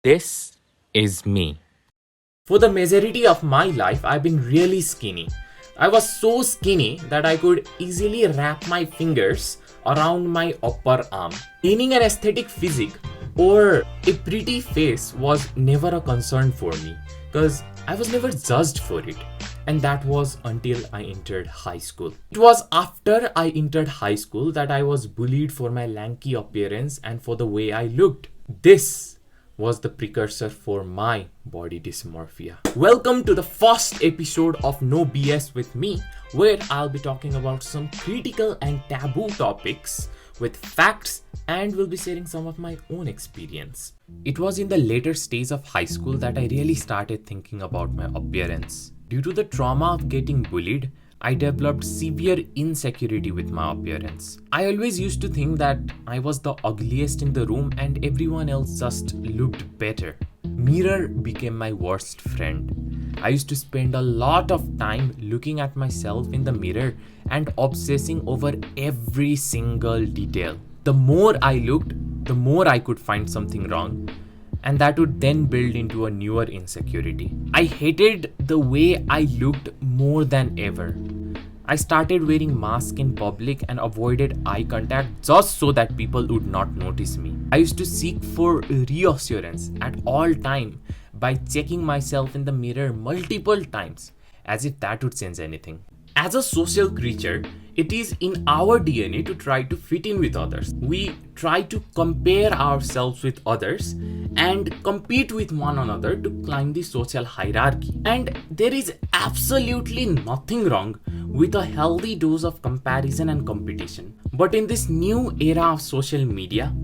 This is me. For the majority of my life, I've been really skinny. I was so skinny that I could easily wrap my fingers around my upper arm. Gaining an aesthetic physique or a pretty face was never a concern for me because I was never judged for it. And that was until I entered high school. It was after I entered high school that I was bullied for my lanky appearance and for the way I looked. This was the precursor for my body dysmorphia. Welcome to the first episode of No BS with me, where I'll be talking about some critical and taboo topics with facts and will be sharing some of my own experience. It was in the later stage of high school that I really started thinking about my appearance. Due to the trauma of getting bullied, I developed severe insecurity with my appearance. I always used to think that I was the ugliest in the room and everyone else just looked better. Mirror became my worst friend. I used to spend a lot of time looking at myself in the mirror and obsessing over every single detail. The more I looked, the more I could find something wrong, and that would then build into a newer insecurity. I hated the way I looked more than ever. I started wearing masks in public and avoided eye contact just so that people would not notice me. I used to seek for reassurance at all time by checking myself in the mirror multiple times, as if that would change anything. As a social creature, it is in our DNA to try to fit in with others. We try to compare ourselves with others and compete with one another to climb the social hierarchy. And there is absolutely nothing wrong with a healthy dose of comparison and competition. But in this new era of social media,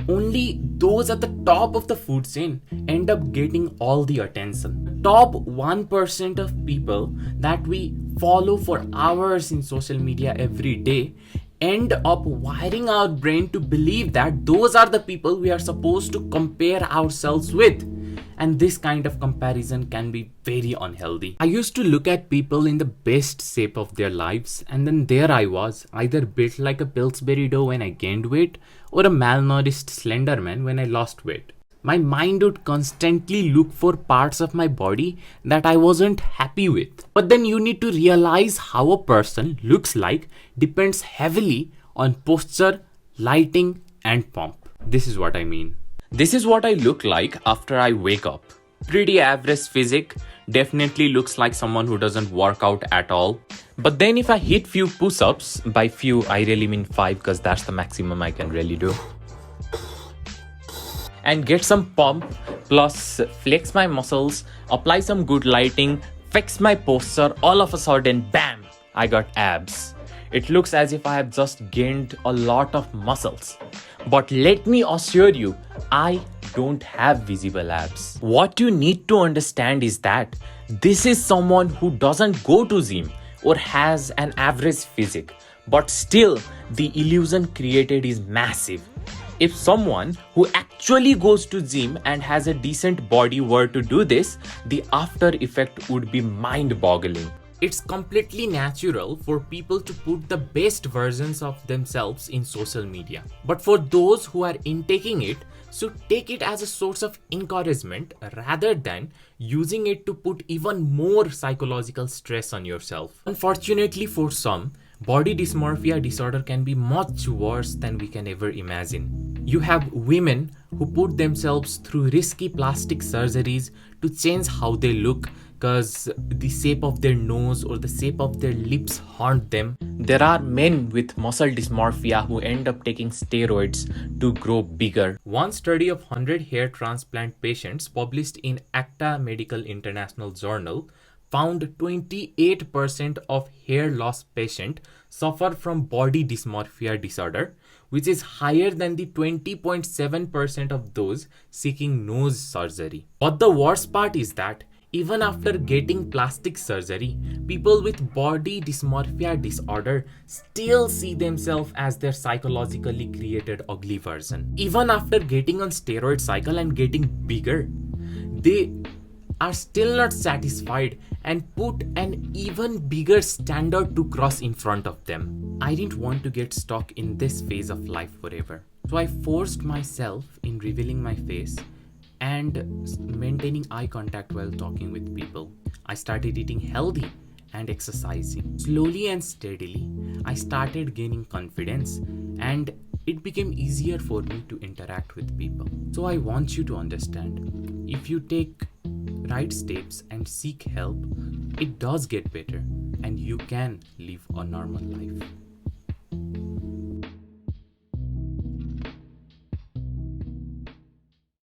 only those at the top of the food chain end up getting all the attention. The top 1% of people that we follow for hours in social media every day end up wiring our brain to believe that those are the people we are supposed to compare ourselves with. And this kind of comparison can be very unhealthy. I used to look at people in the best shape of their lives, and then there I was, either built like a Pillsbury dough when I gained weight, or a malnourished slender man when I lost weight. My mind would constantly look for parts of my body that I wasn't happy with. But then you need to realize how a person looks like depends heavily on posture, lighting, and pomp. This is what I mean. This is what I look like after I wake up. Pretty average physique, definitely looks like someone who doesn't work out at all. But then if I hit few push-ups, by few I really mean 5 because that's the maximum I can really do, and get some pump, plus flex my muscles, apply some good lighting, fix my posture, all of a sudden, bam, I got abs. It looks as if I have just gained a lot of muscles. But let me assure you, I don't have visible abs. What you need to understand is that this is someone who doesn't go to gym or has an average physique, but still the illusion created is massive. If someone who actually goes to gym and has a decent body were to do this, the after effect would be mind-boggling. It's completely natural for people to put the best versions of themselves in social media. But for those who are intaking it, should take it as a source of encouragement rather than using it to put even more psychological stress on yourself. Unfortunately for some, body dysmorphia disorder can be much worse than we can ever imagine. You have women who put themselves through risky plastic surgeries to change how they look because the shape of their nose or the shape of their lips haunt them. There are men with muscle dysmorphia who end up taking steroids to grow bigger. One study of 100 hair transplant patients published in Acta Medical International Journal found 28% of hair loss patients suffer from body dysmorphia disorder, which is higher than the 20.7% of those seeking nose surgery. But the worst part is that even after getting plastic surgery, people with body dysmorphia disorder still see themselves as their psychologically created ugly version. Even after getting on steroid cycle and getting bigger, they are still not satisfied and put an even bigger standard to cross in front of them. I didn't want to get stuck in this phase of life forever. So I forced myself in revealing my face and maintaining eye contact while talking with people. I started eating healthy and exercising. Slowly and steadily, I started gaining confidence and it became easier for me to interact with people. So I want you to understand, if you take right steps and seek help, it does get better and you can live a normal life.